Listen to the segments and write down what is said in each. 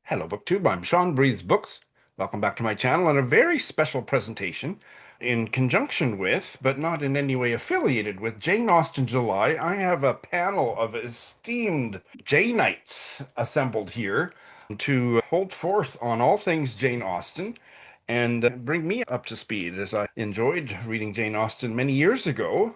Hello, BookTube. I'm Sean Breathes Books. Welcome back to my channel and a very special presentation in conjunction with, but not in any way affiliated with, Jane Austen July. I have a panel of esteemed Janeites assembled here to hold forth on all things Jane Austen and bring me up to speed, as I enjoyed reading Jane Austen many years ago,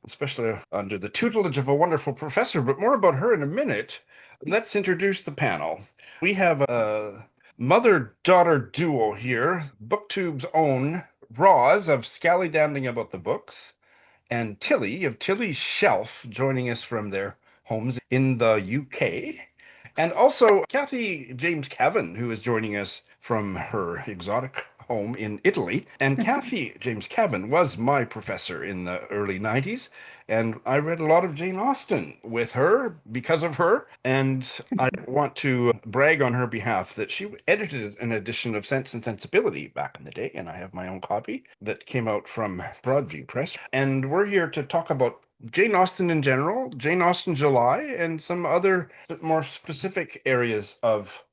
especially under the tutelage of a wonderful professor, but more about her in a minute. Let's introduce the panel. We have a mother-daughter duo here, BookTube's own Roz of Scallydanding About the Books, and Tilly of Tilly's Shelf, joining us from their homes in the UK. And also Kathy James Cavan, who is joining us from her exotic home in Italy. And Kathy James Cavan was my professor in the early 90s, and I read a lot of Jane Austen with her because of her. And I want to brag on her behalf that she edited an edition of Sense and Sensibility back in the day, and I have my own copy that came out from Broadview Press. And we're here to talk about Jane Austen in general, Jane Austen July, and some other more specific areas of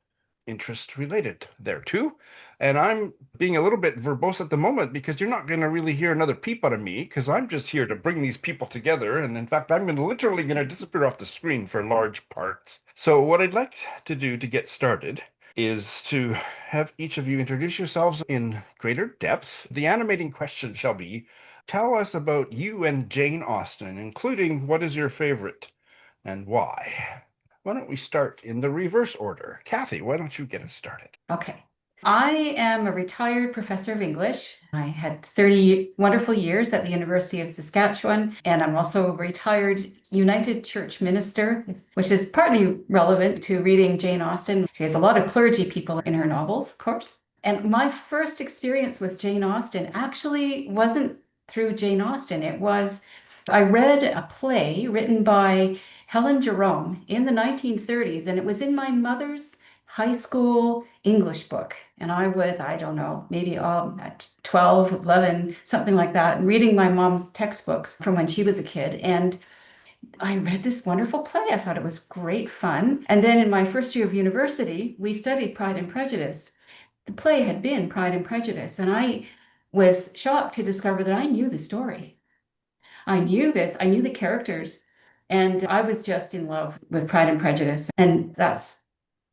interest related there too. And I'm being a little bit verbose at the moment because you're not going to really hear another peep out of me, because I'm just here to bring these people together. And in fact, I'm literally going to disappear off the screen for large parts. So what I'd like to do to get started is to have each of you introduce yourselves in greater depth. The animating question shall be, tell us about you and Jane Austen, including what is your favorite and why. Why don't we start in the reverse order? Kathy, why don't you get us started? Okay. I am a retired professor of English. I had 30 wonderful years at the University of Saskatchewan, and I'm also a retired United Church minister, which is partly relevant to reading Jane Austen. She has a lot of clergy people in her novels, of course. And my first experience with Jane Austen actually wasn't through Jane Austen. I read a play written by Helen Jerome in the 1930s, and it was in my mother's high school English book. And I was, I don't know, maybe at 12, 11, something like that, and reading my mom's textbooks from when she was a kid. And I read this wonderful play. I thought it was great fun. And then in my first year of university, we studied Pride and Prejudice. The play had been Pride and Prejudice, and I was shocked to discover that I knew the story. I knew the characters, and I was just in love with Pride and Prejudice. And that's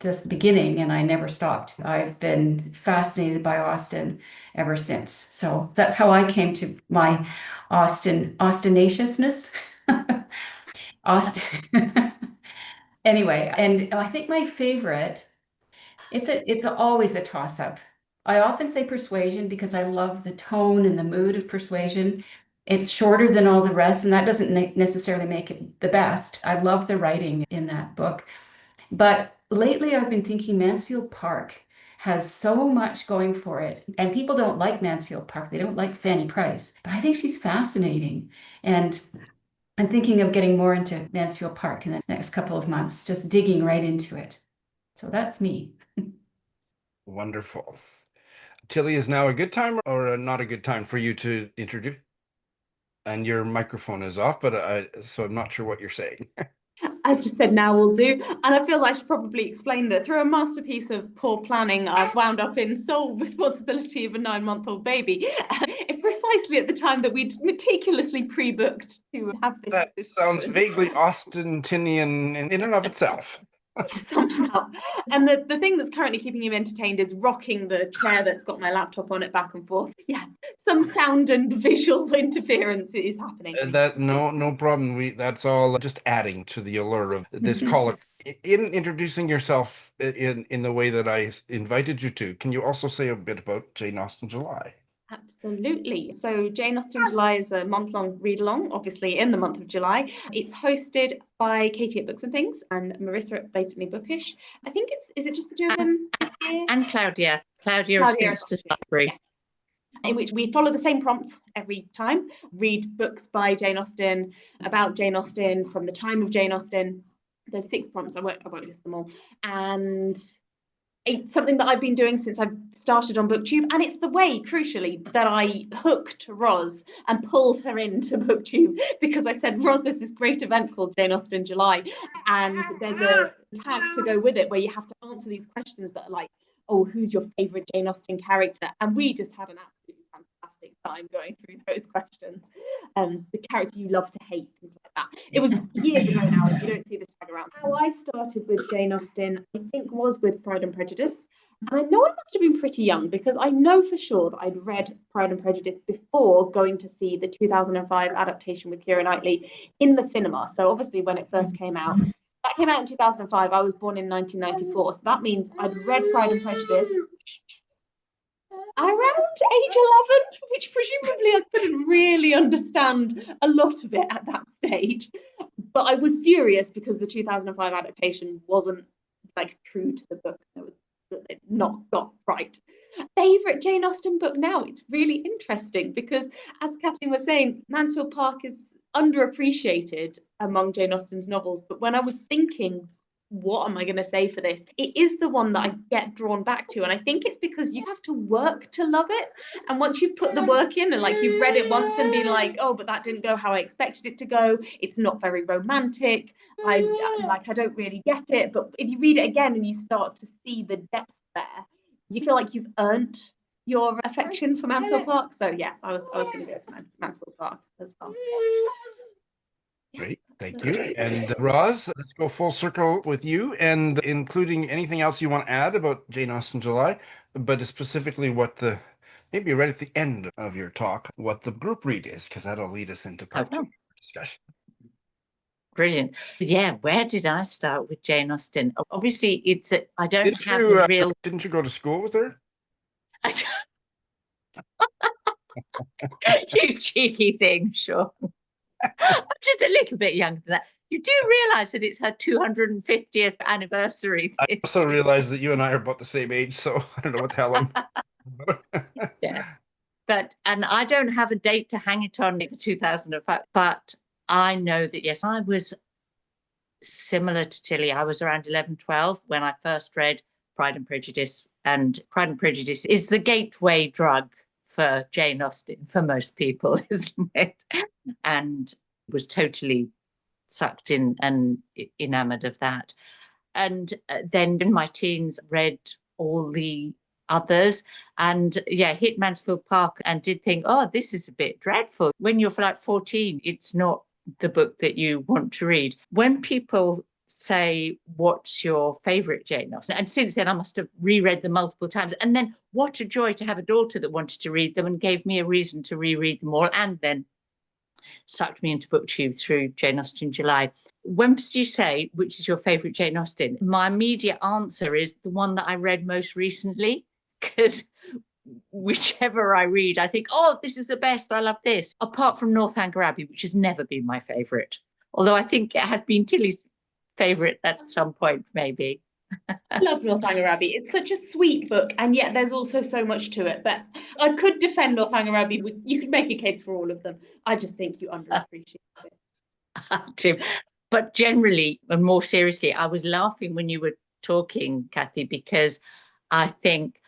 just the beginning, and I never stopped. I've been fascinated by Austen ever since. So that's how I came to my Austenatiousness. Austen. Anyway, and I think my favorite, it's always a toss-up. I often say Persuasion because I love the tone and the mood of Persuasion. It's shorter than all the rest, and that doesn't necessarily make it the best. I love the writing in that book. But lately I've been thinking Mansfield Park has so much going for it. And people don't like Mansfield Park. They don't like Fanny Price. But I think she's fascinating. And I'm thinking of getting more into Mansfield Park in the next couple of months, just digging right into it. So that's me. Wonderful. Tilly, is now a good time or not a good time for you to introduce? And your microphone is off, but so I'm not sure what you're saying. I just said now will do. And I feel I should probably explain that through a masterpiece of poor planning, I've wound up in sole responsibility of a 9-month-old baby, precisely at the time that we'd meticulously pre-booked to have this. That sounds vaguely Austentinian in and of itself. Somehow. And the thing that's currently keeping him entertained is rocking the chair that's got my laptop on it back and forth. Yeah, some sound and visual interference is happening. No problem. That's all just adding to the allure of this call. In introducing yourself in the way that I invited you to, can you also say a bit about Jane Austen July? Absolutely. So Jane Austen July is a month-long read-along, obviously in the month of July. It's hosted by Katie at Books and Things and Marissa at Blatantly Bookish. I think is it just the two of them this year? And Claudia. Claudia has been to Sudbury. In which we follow the same prompts every time. Read books by Jane Austen, about Jane Austen, from the time of Jane Austen. There's 6 prompts. I won't list them all. And it's something that I've been doing since I started on BookTube, and it's the way, crucially, that I hooked Roz and pulled her into BookTube, because I said, Roz, there's this great event called Jane Austen July, and there's a tag to go with it where you have to answer these questions that are like, oh, who's your favourite Jane Austen character? And we just had an absolutely fantastic time going through those questions. The character you love to hate, things like that. It was years ago now, and you don't see this tag around. How I started with Jane Austen, I think, was with Pride and Prejudice. And I know I must have been pretty young, because I know for sure that I'd read Pride and Prejudice before going to see the 2005 adaptation with Keira Knightley in the cinema. So obviously when it first came out, that came out in 2005. I was born in 1994. So that means I'd read Pride and Prejudice around age 11, which presumably I couldn't really understand a lot of it at that stage. But I was furious because the 2005 adaptation wasn't like true to the book. It not got right. Favorite Jane Austen book now? It's really interesting because, as Kathleen was saying, Mansfield Park is underappreciated among Jane Austen's novels. But when I was thinking, what am I going to say for this? It is the one that I get drawn back to. And I think it's because you have to work to love it. And once you put the work in and like you've read it once and been like, oh, but that didn't go how I expected it to go. It's not very romantic. I don't really get it. But if you read it again and you start to see the depth there, you feel like you've earned your affection for Mansfield Park. So yeah, I was going to go for Mansfield Park as well. Great, thank you. And Roz, let's go full circle with you, and including anything else you want to add about Jane Austen July, but specifically what maybe right at the end of your talk, what the group read is, because that'll lead us into part two discussion. Brilliant. Yeah, where did I start with Jane Austen? Obviously, I don't Didn't have you, a real... Didn't you go to school with her? You cheeky thing, sure. I'm just a little bit younger than that. You do realise that it's her 250th anniversary. I also realised that you and I are about the same age, so I don't know what the hell I'm... Yeah. And I don't have a date to hang it on, it's 2005, but I know that, yes, I was similar to Tilly. I was around 11, 12 when I first read Pride and Prejudice, and Pride and Prejudice is the gateway drug for Jane Austen for most people, isn't it? And was totally sucked in and enamoured of that. And then in my teens read all the others, and hit Mansfield Park and did think, oh, this is a bit dreadful. When you're like 14, it's not the book that you want to read. When people say, what's your favourite Jane Austen? And since then I must have reread them multiple times. And then what a joy to have a daughter that wanted to read them and gave me a reason to reread them all, and then sucked me into BookTube through Jane Austen July. When you say, which is your favourite Jane Austen, my immediate answer is the one that I read most recently, because whichever I read, I think, oh, this is the best, I love this. Apart from Northanger Abbey, which has never been my favourite, although I think it has been Tilly's favourite at some point, maybe. I love Northanger Abbey. It's such a sweet book, and yet there's also so much to it. But I could defend Northanger Abbey. You could make a case for all of them. I just think you underappreciate it. But generally, and more seriously, I was laughing when you were talking, Kathy, because I think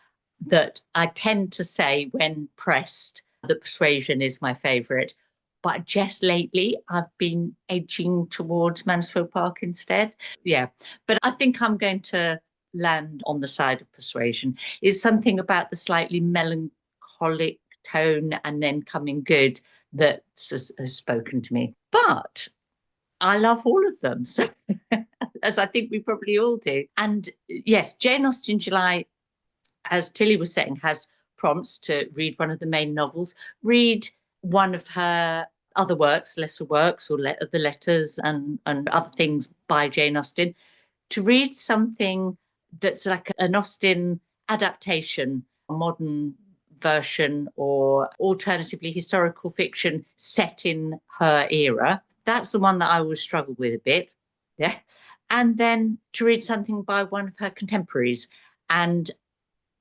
that I tend to say when pressed that Persuasion is my favourite. But just lately, I've been edging towards Mansfield Park instead. Yeah, but I think I'm going to land on the side of Persuasion. It's something about the slightly melancholic tone and then coming good that has spoken to me. But I love all of them, so, as I think we probably all do. And yes, Jane Austen July, as Tilly was saying, has prompts to read one of the main novels, read one of her other works, lesser works, or the letters and other things by Jane Austen, to read something that's like an Austen adaptation, a modern version, or alternatively historical fiction set in her era. That's the one that I always struggle with a bit. Yeah. And then to read something by one of her contemporaries. And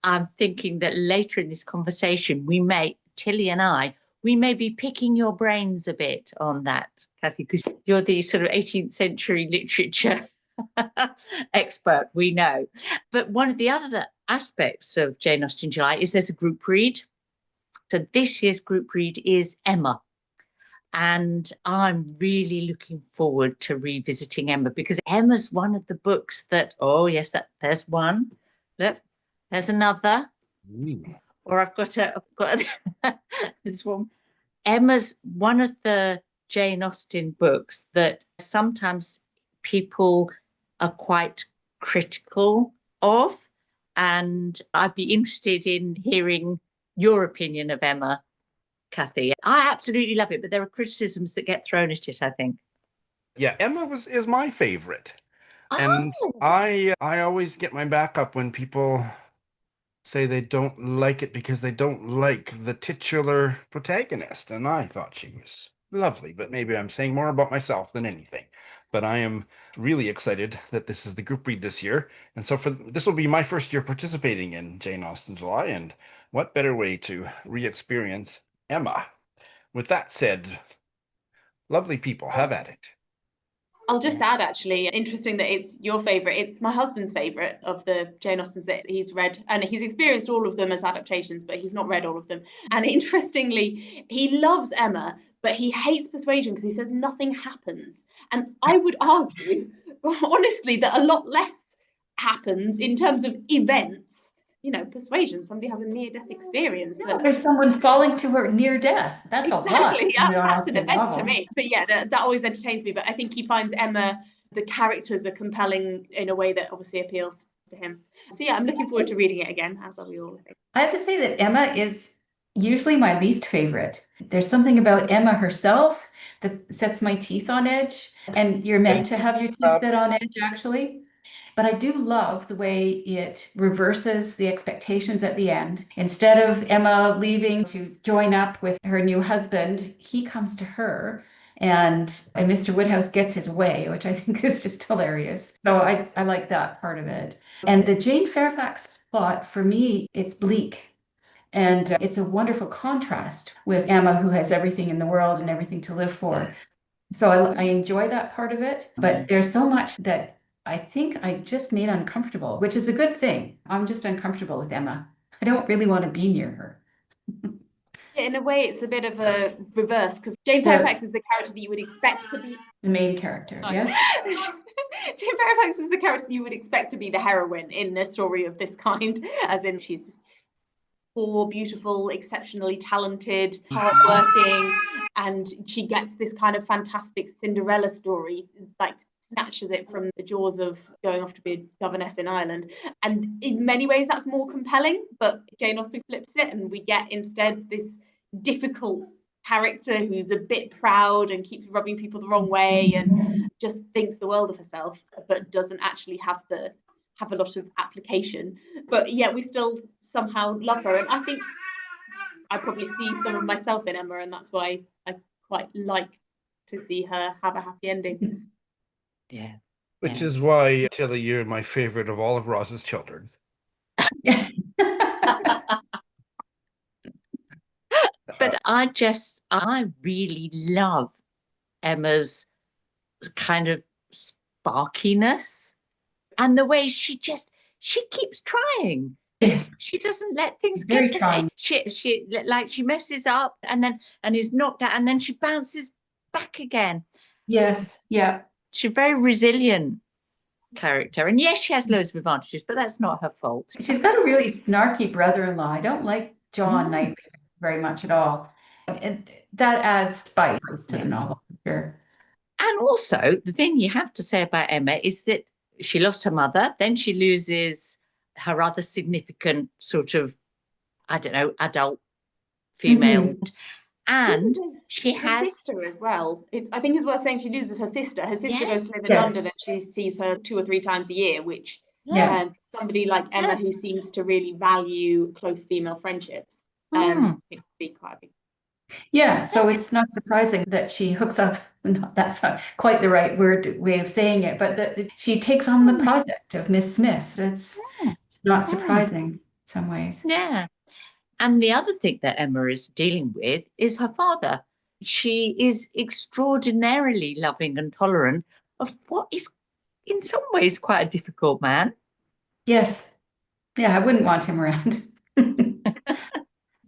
I'm thinking that later in this conversation, Tilly and I, we may be picking your brains a bit on that, Kathy, because you're the sort of 18th century literature expert, we know. But one of the other aspects of Jane Austen July is there's a group read. So this year's group read is Emma. And I'm really looking forward to revisiting Emma, because Emma's one of the books that, oh, yes, there's one. Look, there's another. Or I've got this one. Emma's one of the Jane Austen books that sometimes people are quite critical of. And I'd be interested in hearing your opinion of Emma, Kathy. I absolutely love it, but there are criticisms that get thrown at it, I think. Yeah, Emma is my favorite. And Oh. I always get my back up when people say they don't like it because they don't like the titular protagonist. And I thought she was lovely, but maybe I'm saying more about myself than anything. But I am really excited that this is the group read this year. And so this will be my first year participating in Jane Austen July. And what better way to re-experience Emma? With that said, lovely people, have at it. I'll just add, actually, interesting that it's your favourite. It's my husband's favourite of the Jane Austens that he's read, and he's experienced all of them as adaptations, but he's not read all of them. And interestingly, he loves Emma, but he hates Persuasion because he says nothing happens. And I would argue, honestly, that a lot less happens in terms of events. You know, Persuasion, somebody has a near-death experience. But there's someone falling to her near death. That's exactly, a lot. That's an event to me. But yeah, that always entertains me. But I think he finds Emma, the characters are compelling in a way that obviously appeals to him. So yeah, I'm looking forward to reading it again, as are we all, I think. I have to say that Emma is usually my least favorite. There's something about Emma herself that sets my teeth on edge. And you're meant to have your teeth set on edge, actually. But I do love the way it reverses the expectations at the end. Instead of Emma leaving to join up with her new husband, he comes to her and Mr. Woodhouse gets his way, which I think is just hilarious. So I like that part of it. And the Jane Fairfax plot, for me, it's bleak. And it's a wonderful contrast with Emma, who has everything in the world and everything to live for. So I enjoy that part of it. But there's so much that I think I just made uncomfortable, which is a good thing. I'm just uncomfortable with Emma. I don't really want to be near her. In a way, it's a bit of a reverse, because Jane Fairfax is the character that you would expect to be the main character. Yes. Jane Fairfax is the character that you would expect to be the heroine in a story of this kind, as in she's poor, beautiful, exceptionally talented, hardworking, and she gets this kind of fantastic Cinderella story, like snatches it from the jaws of going off to be a governess in Ireland. And in many ways that's more compelling, but Jane Austen flips it and we get instead this difficult character who's a bit proud and keeps rubbing people the wrong way and just thinks the world of herself, but doesn't actually have a lot of application. But yeah, we still somehow love her. And I think I probably see some of myself in Emma, and that's why I quite like to see her have a happy ending. Yeah. Which is why, Tilly, you're my favorite of all of Ross's children. But I really love Emma's kind of sparkiness and the way she keeps trying. Yes. She doesn't let things Very get trying. She messes up and is knocked out and then she bounces back again. Yes. Yeah. She's a very resilient character. And yes, she has loads of advantages, but that's not her fault. She's got a really snarky brother-in-law. I don't like John Knightley very much at all. And that adds spice to the novel, for sure. And also, the thing you have to say about Emma is that she lost her mother, then she loses her other significant sort of, I don't know, adult female. And she has sister as well. I think it's worth saying she loses her sister. Her sister goes to live in London and she sees her 2 or 3 times a year, which somebody like Emma, who seems to really value close female friendships, seems to be quite a big. Yeah, so it's not surprising that she hooks up. That's not quite the right way of saying it, but that she takes on the project of Miss Smith. It's not surprising in some ways. Yeah. And the other thing that Emma is dealing with is her father. She is extraordinarily loving and tolerant of what is in some ways quite a difficult man. Yes. Yeah, I wouldn't want him around.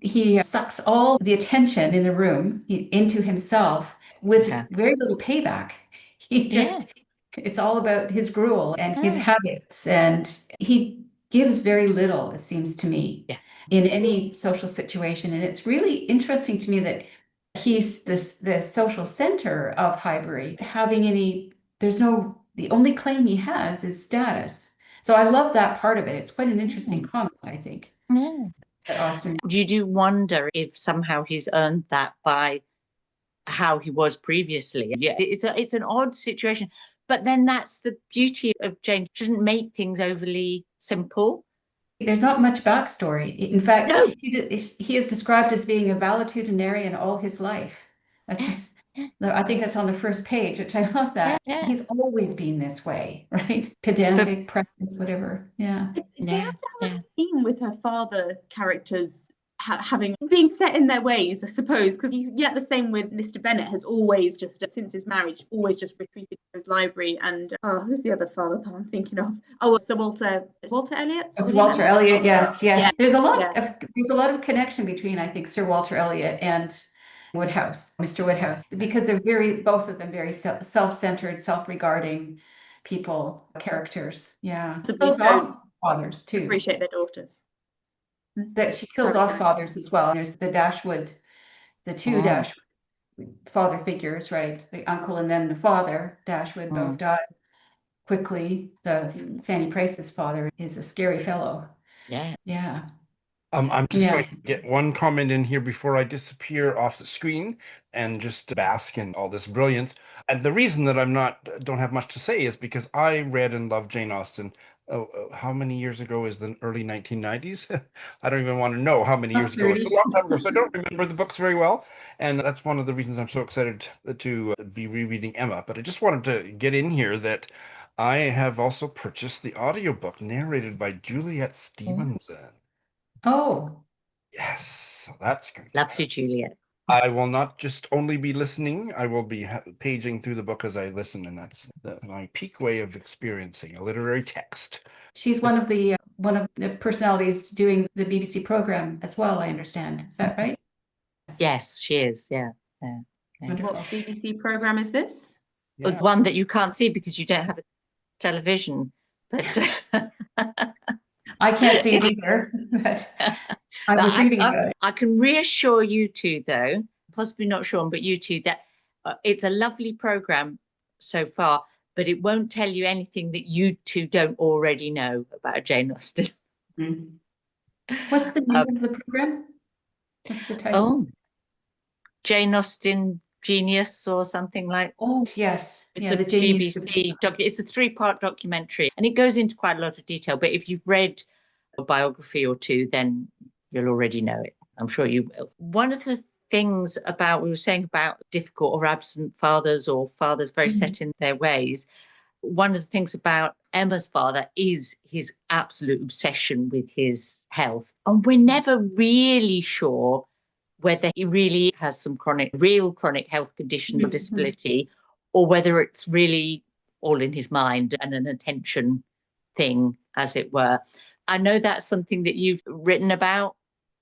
He sucks all the attention in the room into himself with Yeah. very little payback. He just, it's all about his gruel and his habits, and he gives very little, it seems to me, in any social situation. And it's really interesting to me that he's the social center of Highbury, the only claim he has is status. So I love that part of it. It's quite an interesting comment, I think. Austen. You do wonder if somehow he's earned that by how he was previously. Yeah, it's an odd situation, but then that's the beauty of Jane. She doesn't make things overly simple. There's not much backstory. In fact, he is described as being a valetudinarian all his life. I think that's on the first page, which I love that. He's always been this way, right? Pedantic, practice, whatever. Yeah. They have to have a theme with her father characters being set in their ways, I suppose, because you get the same with Mr. Bennet has always just, since his marriage, always just retreated to his library. And who's the other father that I'm thinking of? Oh, Sir Walter Elliot. It's Walter Elliot, yes. There's a lot of connection between, I think, Sir Walter Elliot and Mr. Woodhouse, because they're both of them very self-centered, self-regarding characters. Yeah. Fathers too. Appreciate their daughters. That she kills off fathers as well. There's the two Dashwood father figures, right? The uncle and then the father, Dashwood, both died quickly. The Fanny Price's father is a scary fellow. Yeah. I'm just going to get one comment in here before I disappear off the screen and just bask in all this brilliance. And the reason that don't have much to say is because I read and loved Jane Austen. How many years ago is the early 1990s? I don't even want to know how many years ago. It's a long time ago, so I don't remember the books very well. And that's one of the reasons I'm so excited to be rereading Emma. But I just wanted to get in here that I have also purchased the audiobook narrated by Juliet Stevenson. Oh. Yes, so that's good. Lovely, Juliet. I will not just only be listening, I will be paging through the book as I listen, and that's my peak way of experiencing a literary text. She's one of the personalities doing the BBC program as well, I understand. Is that right? Yes, she is. Yeah. What BBC program is this? The one that you can't see because you don't have a television, but I can't see it either, but I was reading about it. I can reassure you two, though, possibly not Sean, but you two, that it's a lovely program so far, but it won't tell you anything that you two don't already know about Jane Austen. What's the name of the program? What's the title? Jane Austen Genius or something like. Oh, yes. It's the BBC it's a 3-part documentary, and it goes into quite a lot of detail. But if you've read a biography or two, then you'll already know it. I'm sure you will. One of the things we were saying about difficult or absent fathers, or fathers very set in their ways. One of the things about Emma's father is his absolute obsession with his health. And we're never really sure whether he really has some real chronic health conditions or disability, or whether it's really all in his mind and an attention thing, as it were. I know that's something that you've written about,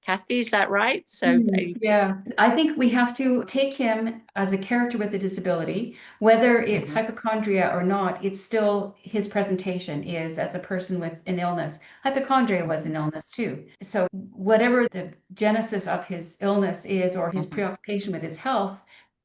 Kathy, is that right? So yeah, I think we have to take him as a character with a disability, whether it's hypochondria or not. It's still his presentation is as a person with an illness. Hypochondria was an illness too. So whatever the genesis of his illness is, or his preoccupation with his health,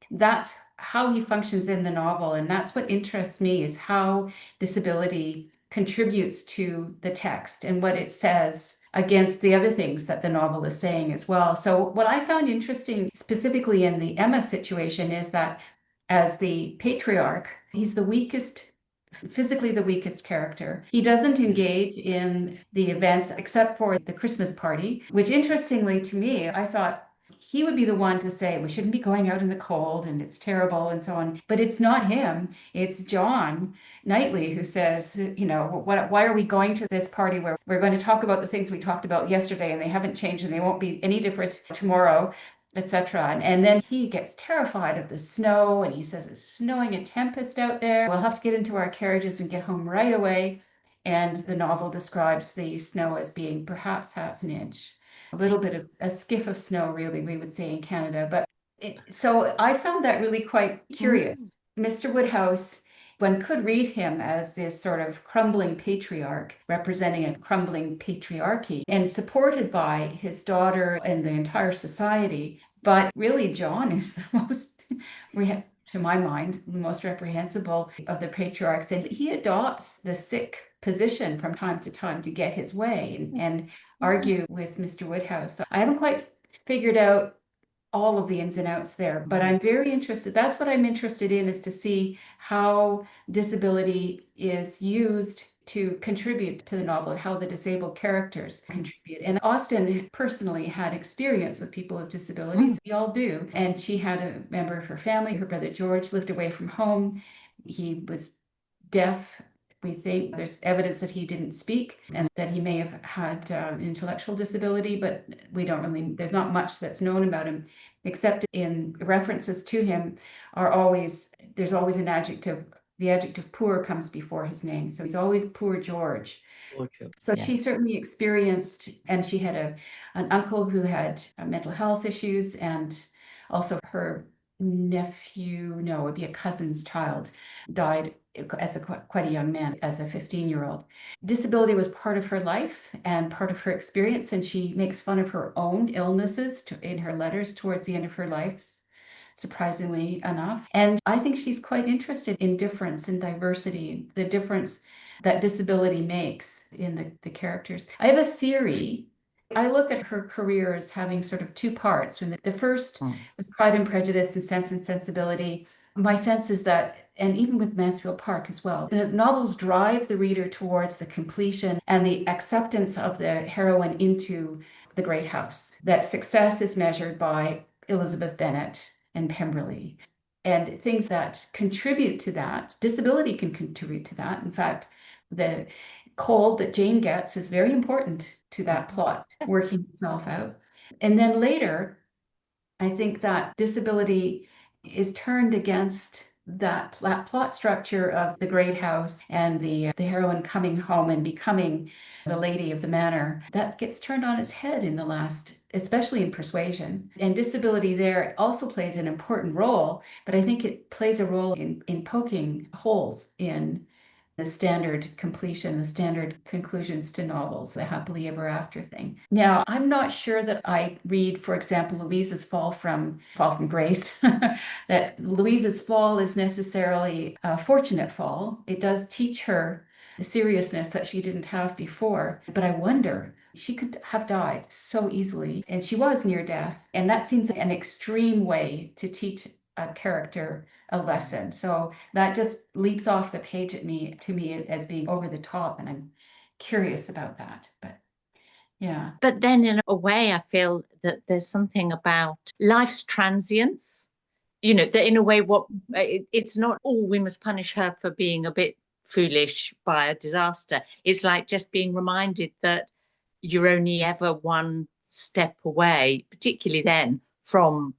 that's how he functions in the novel. And that's what interests me, is how disability contributes to the text and what it says against the other things that the novel is saying as well. So what I found interesting specifically in the Emma situation is that as the patriarch, he's physically the weakest character. He doesn't engage in the events except for the Christmas party, which interestingly to me, I thought he would be the one to say, we shouldn't be going out in the cold and it's terrible and so on. But it's not him. It's John Knightley who says, why are we going to this party where we're going to talk about the things we talked about yesterday and they haven't changed and they won't be any different tomorrow? etc. And then he gets terrified of the snow, and he says it's snowing a tempest out there. We'll have to get into our carriages and get home right away. And the novel describes the snow as being perhaps half an inch, a little bit of a skiff of snow, really, we would say in Canada. But so I found that really quite curious. Mr. Woodhouse, one could read him as this sort of crumbling patriarch representing a crumbling patriarchy and supported by his daughter and the entire society. But really, John is the most, to my mind, the most reprehensible of the patriarchs. And he adopts the sick position from time to time to get his way and argue with Mr. Woodhouse. I haven't quite figured out all of the ins and outs there, but I'm very interested. That's what I'm interested in, is to see how disability is used to contribute to the novel, how the disabled characters contribute. And Austen personally had experience with people with disabilities. We all do. And she had a member of her family, her brother George, lived away from home. He was deaf. We think there's evidence that he didn't speak and that he may have had an intellectual disability, but we don't really, there's not much that's known about him, except in references to him are always, there's always an adjective. The adjective poor comes before his name. So he's always poor George. So she certainly experienced, and she had an uncle who had mental health issues, and also her nephew, no, it would be a cousin's child, died as quite a young man, as a 15-year-old. Disability was part of her life and part of her experience, and she makes fun of her own illnesses in her letters towards the end of her life, surprisingly enough. And I think she's quite interested in difference and diversity, the difference that disability makes in the characters. I have a theory. I look at her career as having sort of two parts. When the first with Pride and Prejudice and Sense and Sensibility, my sense is that, and even with Mansfield Park as well, the novels drive the reader towards the completion and the acceptance of the heroine into the great house. That success is measured by Elizabeth Bennet and Pemberley. And things that contribute to that, disability can contribute to that. In fact, the cold that Jane gets is very important to that plot working itself out. And then later, I think that disability is turned against that plot structure of the great house and the heroine coming home and becoming the lady of the manor. That gets turned on its head in the last, especially in Persuasion. And disability there also plays an important role, but I think it plays a role in poking holes in the standard completion, the standard conclusions to novels, the happily ever after thing. Now, I'm not sure that I read, for example, Louisa's fall from grace, that Louisa's fall is necessarily a fortunate fall. It does teach her the seriousness that she didn't have before. But I wonder, she could have died so easily, and she was near death. And that seems an extreme way to teach a character a lesson. So that just leaps off the page to me as being over the top, and I'm curious about that. But yeah. But then in a way, I feel that there's something about life's transience, that in a way, it's not, we must punish her for being a bit foolish by a disaster. It's like just being reminded that you're only ever one step away, particularly then, from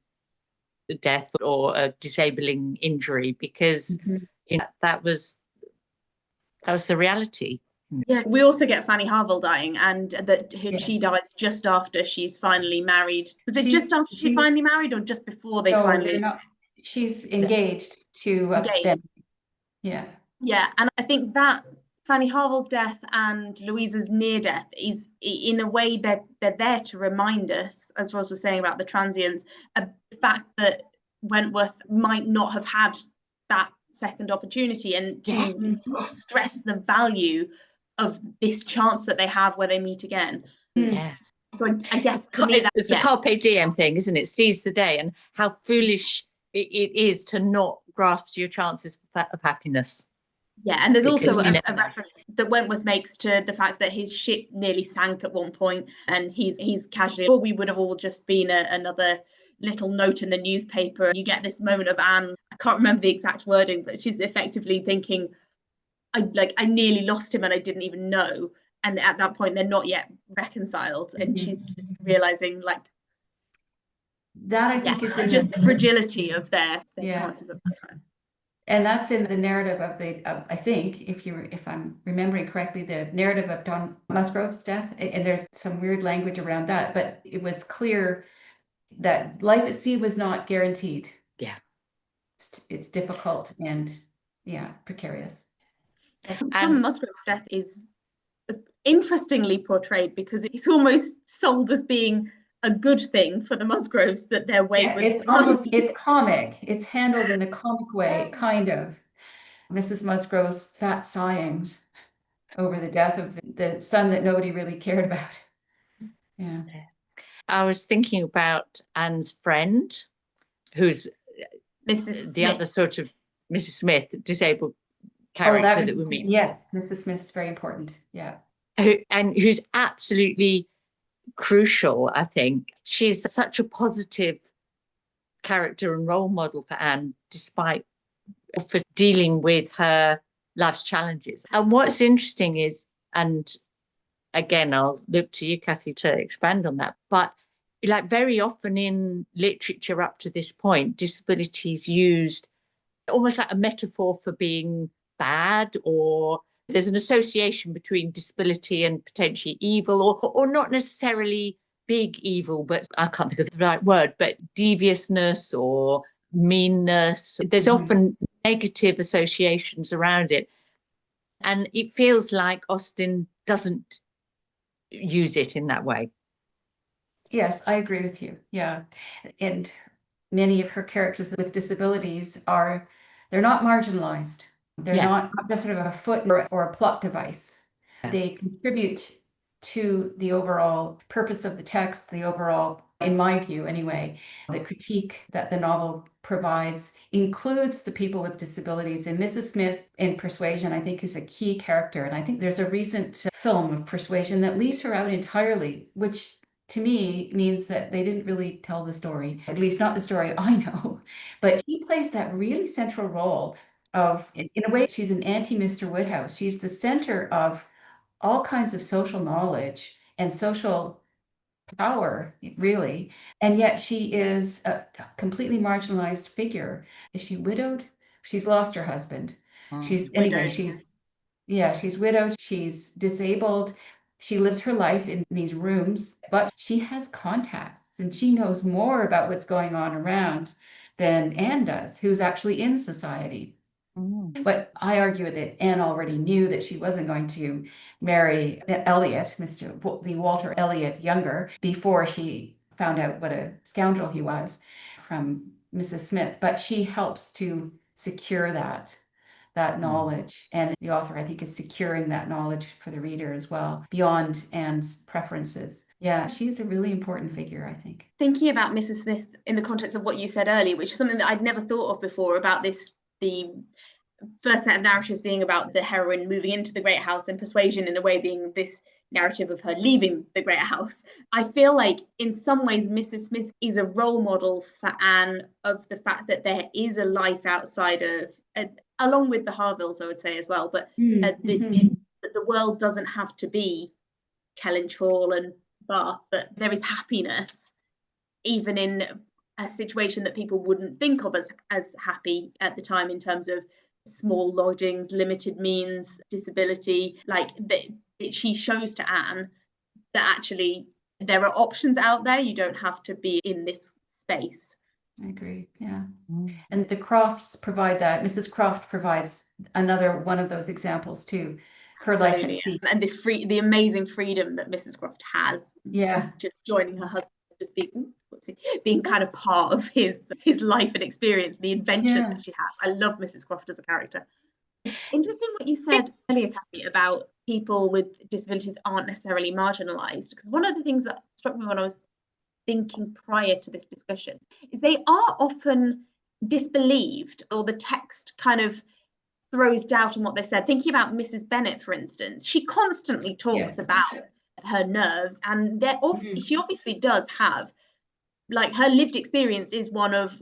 death or a disabling injury, because that was the reality. Yeah, we also get Fanny Harville dying, and that she dies just after she's finally married. Was it just after she finally married, or just before they finally? No, she's engaged to Ben. Yeah. Yeah, and I think that Fanny Harville's death and Louisa's near death is, in a way, they're there to remind us, as Ros was saying about the transience, of the fact that Wentworth might not have had that second opportunity, and to stress the value of this chance that they have where they meet again. Yeah. So I guess it's a carpe diem thing, isn't it? Seize the day, and how foolish it is to not grasp your chances of happiness. Yeah, and there's also a reference that Wentworth makes to the fact that his ship nearly sank at one point, and he's casually, or we would have all just been another little note in the newspaper. You get this moment of Anne, I can't remember the exact wording, but she's effectively thinking, I nearly lost him and I didn't even know. And at that point, they're not yet reconciled, and she's just realizing, That I think is in just the fragility of their Yeah. chances at that time. and that's in the narrative of I think, if I'm remembering correctly, the narrative of Don Musgrove's death. And there's some weird language around that, but it was clear that life at sea was not guaranteed. Yeah. It's difficult and precarious. John Musgrove's death is interestingly portrayed because it's almost sold as being a good thing for the Musgroves that their wayward it's comic. It's handled in a comic way, kind of. Mrs. Musgrove's fat sighings over the death of the son that nobody really cared about. Yeah. I was thinking about Anne's friend, who's Mrs. the other sort of Mrs. Smith, disabled character that we meet. Yes, Mrs. Smith's very important. Yeah. And who's absolutely crucial, I think. She's such a positive character and role model for Anne, despite for dealing with her life's challenges. And what's interesting is, and again, I'll look to you, Kathy, to expand on that, but like very often in literature up to this point, disability is used almost like a metaphor for being bad, or there's an association between disability and potentially evil, or not necessarily big evil, but I can't think of the right word, but deviousness or meanness. There's often negative associations around it. And it feels like Austen doesn't use it in that way. Yes, I agree with you. Yeah. And many of her characters with disabilities they're not marginalized. They're not just sort of a foot or a plot device. They contribute to the overall purpose of the text, the overall, in my view anyway, the critique that the novel provides includes the people with disabilities. And Mrs. Smith in Persuasion, I think, is a key character. And I think there's a recent film of Persuasion that leaves her out entirely, which to me means that they didn't really tell the story, at least not the story I know. But she plays that really central role of, in a way, she's an anti-Mr. Woodhouse. She's the center of all kinds of social knowledge and social power, really. And yet she is a completely marginalized figure. Is she widowed? She's lost her husband. She's widowed. She's disabled. She lives her life in these rooms, but she has contacts and she knows more about what's going on around than Anne does, who's actually in society. But I argue that Anne already knew that she wasn't going to marry Elliot, the Walter Elliot younger, before she found out what a scoundrel he was from Mrs. Smith. But she helps to secure that knowledge. And the author, I think, is securing that knowledge for the reader as well, beyond Anne's preferences. Yeah, she's a really important figure, I think. Thinking about Mrs. Smith in the context of what you said earlier, which is something that I'd never thought of before, about the first set of narratives being about the heroine moving into the great house, and Persuasion in a way being this narrative of her leaving the great house. I feel like in some ways Mrs. Smith is a role model for Anne of the fact that there is a life outside of, along with the Harvilles, I would say as well, but the world doesn't have to be Kellinchall and Bath, but there is happiness even in a situation that people wouldn't think of as happy at the time, in terms of small lodgings, limited means, disability. Like she shows to Anne that actually there are options out there. You don't have to be in this space. I agree. Yeah. And the Crofts provide that. Mrs. Croft provides another one of those examples too. Her life at sea. And this the amazing freedom that Mrs. Croft has. Yeah. Just joining her husband, just being kind of part of his life and experience, the adventures that she has. I love Mrs. Croft as a character. Interesting what you said earlier, Kathy, about people with disabilities aren't necessarily marginalized, because one of the things that struck me when I was thinking prior to this discussion is they are often disbelieved, or the text kind of throws doubt on what they said. Thinking about Mrs. Bennet, for instance, she constantly talks about her nerves, and she obviously does have, like, her lived experience is one of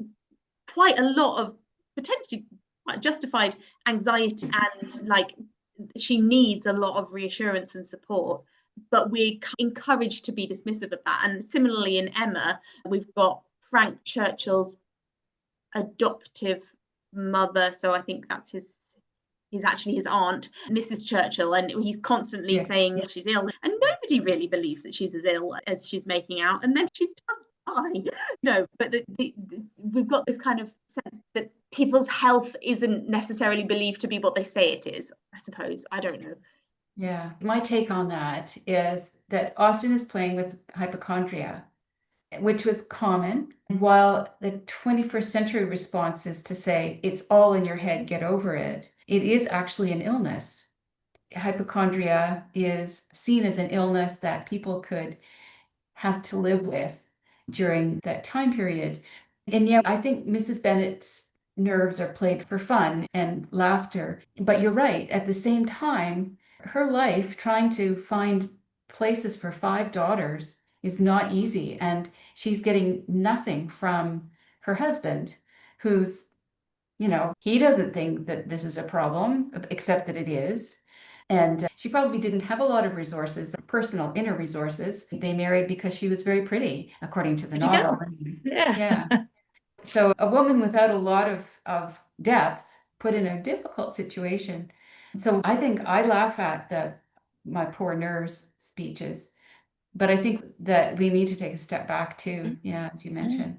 quite a lot of potentially quite justified anxiety, and like she needs a lot of reassurance and support, but we're encouraged to be dismissive of that. And similarly in Emma, we've got Frank Churchill's adoptive mother, so I think that's he's actually his aunt, Mrs. Churchill, and he's constantly saying that she's ill, and nobody really believes that she's as ill as she's making out, and then she does die. No, but we've got this kind of sense that people's health isn't necessarily believed to be what they say it is, I suppose. I don't know. Yeah, my take on that is that Austen is playing with hypochondria, which was common, while the 21st century response is to say, it's all in your head, get over it. It is actually an illness. Hypochondria is seen as an illness that people could have to live with during that time period. And yet, I think Mrs. Bennet's nerves are played for fun and laughter. But you're right, at the same time, her life trying to find places for 5 daughters is not easy. And she's getting nothing from her husband, who's, he doesn't think that this is a problem, except that it is. And she probably didn't have a lot of resources, personal inner resources. They married because she was very pretty, according to the novel. Yeah. So a woman without a lot of depth put in a difficult situation. So I think I laugh at my poor nerves speeches, but I think that we need to take a step back too, as you mentioned.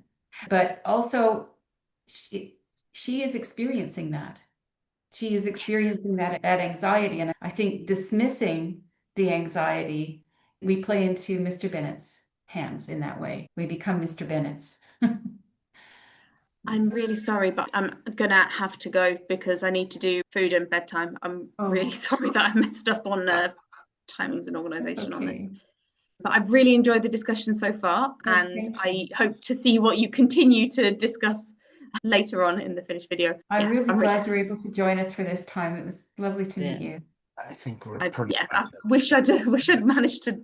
But also, she is experiencing that. She is experiencing that anxiety. And I think dismissing the anxiety, we play into Mr. Bennet's hands in that way. We become Mr. Bennet's. I'm really sorry, but I'm gonna have to go because I need to do food and bedtime. I'm really sorry that I messed up on timings and organisation on this. But I've really enjoyed the discussion so far, and I hope to see what you continue to discuss later on in the finished video. I'm really glad you were able to join us for this time. It was lovely to meet you. I think we're pretty. I wish I'd managed to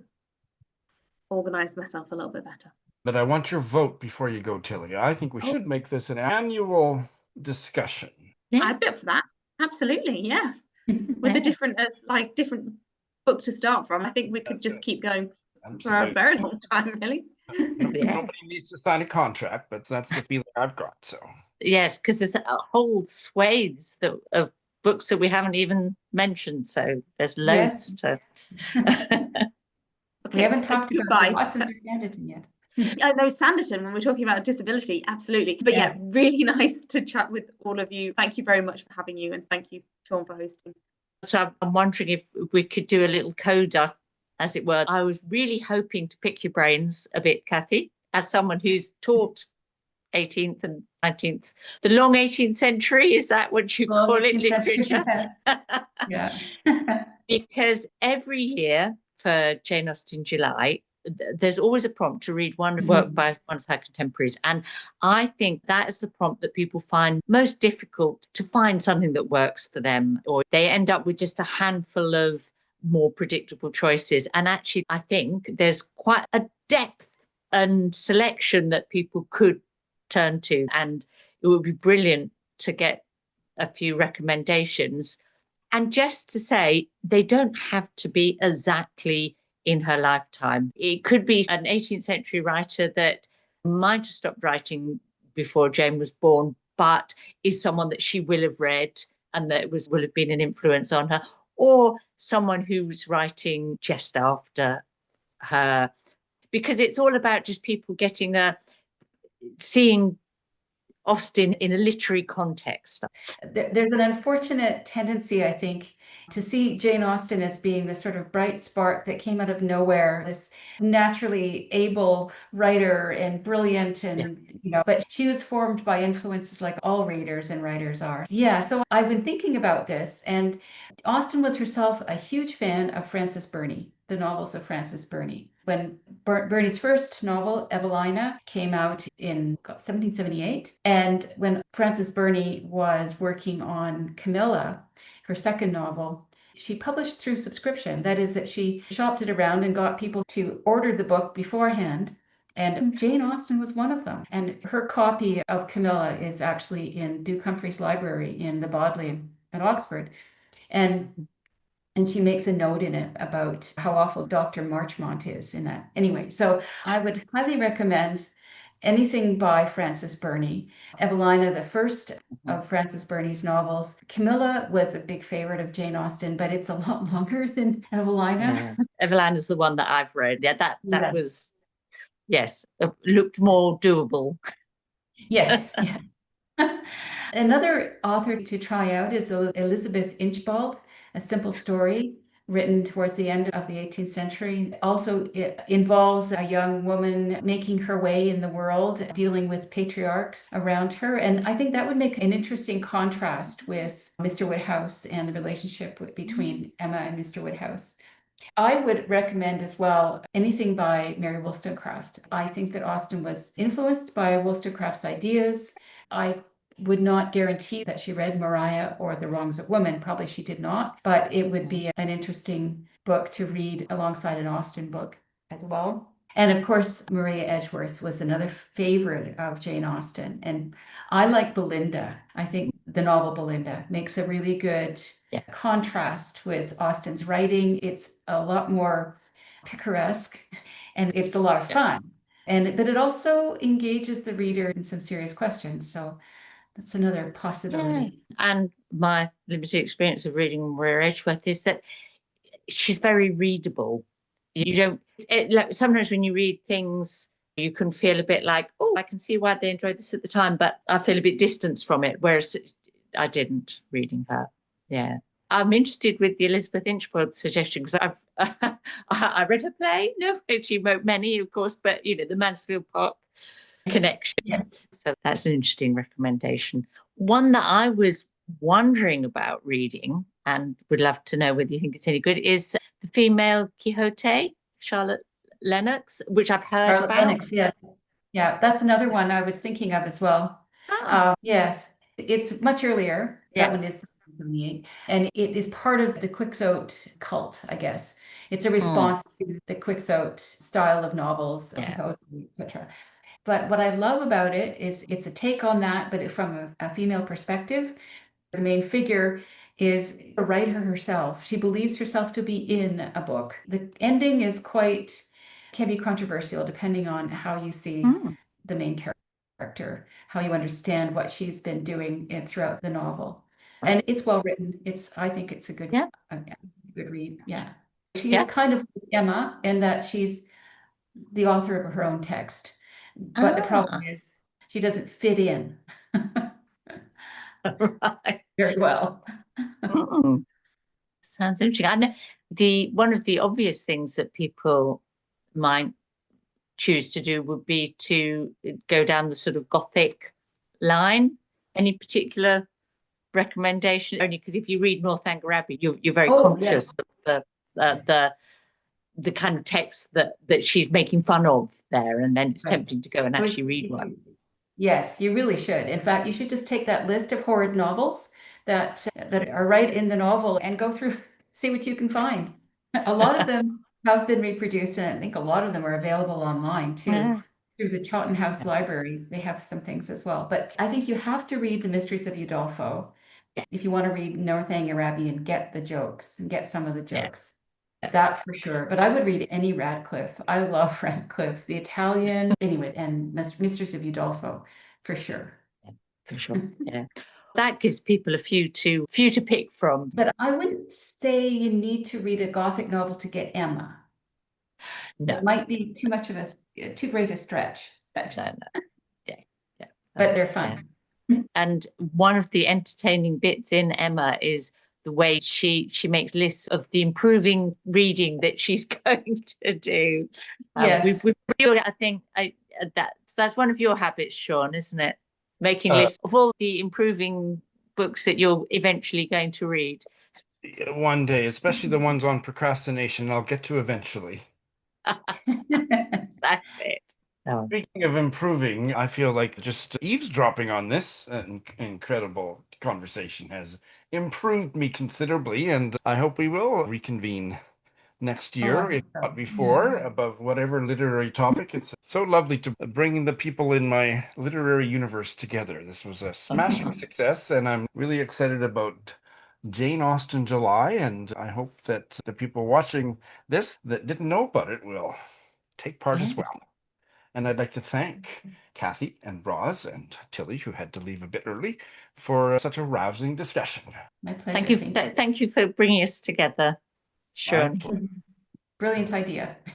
organise myself a little bit better. But I want your vote before you go, Tilly. I think we should make this an annual discussion. I'd be up for that. Absolutely, yeah. With a different book to start from. I think we could just keep going for a very long time, really. Nobody needs to sign a contract, but that's the feeling I've got. So yes, because there's a whole swathes of books that we haven't even mentioned. So there's loads to. We haven't talked about Watson's or Sanditon yet. I know Sanditon when we're talking about disability, absolutely. But yeah, really nice to chat with all of you. Thank you very much for having you, and thank you, Sean, for hosting. So I'm wondering if we could do a little coda, as it were. I was really hoping to pick your brains a bit, Kathy, as someone who's taught 18th and 19th, the long 18th century, is that what you call it, literature? Yeah. Because every year for Jane Austen July, there's always a prompt to read one work by one of her contemporaries. And I think that is the prompt that people find most difficult to find something that works for them, or they end up with just a handful of more predictable choices. And actually, I think there's quite a depth and selection that people could turn to. And it would be brilliant to get a few recommendations. And just to say, they don't have to be exactly in her lifetime. It could be an 18th century writer that might have stopped writing before Jane was born, but is someone that she will have read and that will have been an influence on her, or someone who's writing just after her, because it's all about just people getting seeing Austen in a literary context. There's an unfortunate tendency, I think, to see Jane Austen as being this sort of bright spark that came out of nowhere, this naturally able writer and brilliant, and but she was formed by influences like all readers and writers are. Yeah, so I've been thinking about this, and Austen was herself a huge fan of Frances Burney, the novels of Frances Burney. When Burney's first novel, Evelina, came out in 1778, and when Frances Burney was working on Camilla, her second novel, she published through subscription. That is, that she shopped it around and got people to order the book beforehand. And Jane Austen was one of them. And her copy of Camilla is actually in Duke Humphrey's library in the Bodleian at Oxford. And she makes a note in it about how awful Dr. Marchmont is in that. Anyway, so I would highly recommend anything by Frances Burney. Evelina, the first of Frances Burney's novels. Camilla was a big favorite of Jane Austen, but it's a lot longer than Evelina. Yeah. Evelina's the one that I've read. Yeah, that Yeah. was, yes, looked more doable. Yes. Yeah. Another author to try out is Elizabeth Inchbald, A Simple Story, written towards the end of the 18th century. Also, it involves a young woman making her way in the world, dealing with patriarchs around her. And I think that would make an interesting contrast with Mr. Woodhouse and the relationship between Emma and Mr. Woodhouse. I would recommend as well anything by Mary Wollstonecraft. I think that Austen was influenced by Wollstonecraft's ideas. I would not guarantee that she read Maria or The Wrongs of Women. Probably she did not, but it would be an interesting book to read alongside an Austen book as well. And of course, Maria Edgeworth was another favorite of Jane Austen. And I like Belinda. I think the novel Belinda makes a really good contrast with Austen's writing. It's a lot more picaresque and it's a lot of fun. But it also engages the reader in some serious questions. So that's another possibility. Yeah. And my limited experience of reading Maria Edgeworth is that she's very readable. You don't, like sometimes when you read things, you can feel a bit like, oh, I can see why they enjoyed this at the time, but I feel a bit distanced from it, whereas I didn't reading her. Yeah. I'm interested with the Elizabeth Inchbald suggestion because I read her play. No, she wrote many, of course, but the Mansfield Park connection. Yes. So that's an interesting recommendation. One that I was wondering about reading and would love to know whether you think it's any good is The Female Quixote, Charlotte Lennox, which I've heard Charlotte about. Lennox, yeah. Yeah, that's another one I was thinking of as well. Yes, it's much earlier. That one is 1978, and it is part of the Quixote cult, I guess. It's a response to the Quixote style of novels, of poetry, etc. But what I love about it is it's a take on that, but from a female perspective. The main figure is a writer herself. She believes herself to be in a book. The ending is can be controversial depending on how you see the main character, how you understand what she's been doing throughout the novel. And it's well written. I think it's a good, it's a good read. Yeah. She is kind of Emma in that she's the author of her own text. But the problem is she doesn't fit in. Right. Very well. Sounds interesting. I know one of the obvious things that people might choose to do would be to go down the sort of Gothic line. Any particular recommendation? Only because if you read Northanger Abbey, you're very conscious of the kind of text that she's making fun of there, and then it's tempting to go and actually read one. Yes, you really should. In fact, you should just take that list of horrid novels that are right in the novel and go through, see what you can find. A lot of them have been reproduced, and I think a lot of them are available online too. Through the Chawton House Library, they have some things as well. But I think you have to read The Mysteries of Udolpho if you want to read Northanger Abbey and get the jokes and get some of the jokes. That for sure. But I would read any Radcliffe. I love Radcliffe, the Italian, anyway, and Mistress of Udolpho, for sure. For sure. Yeah. That gives people a few to pick from. But I wouldn't say you need to read a Gothic novel to get Emma. No. It might be too great a stretch. No. Yeah. But they're fun. Yeah. And one of the entertaining bits in Emma is the way she makes lists of the improving reading that she's going to do. Yes. I think that's one of your habits, Sean, isn't it? Making lists of all the improving books that you're eventually going to read. One day, especially the ones on procrastination, I'll get to eventually. That's it. Speaking of improving, I feel like just eavesdropping on this incredible conversation has improved me considerably, and I hope we will reconvene next year, if not before, above whatever literary topic. It's so lovely to bring the people in my literary universe together. This was a smashing success, and I'm really excited about Jane Austen July, and I hope that the people watching this that didn't know about it will take part as well. And I'd like to thank Kathy and Roz and Tilly, who had to leave a bit early, for such a rousing discussion. My pleasure. Thank you for bringing us together, Sean. Brilliant idea.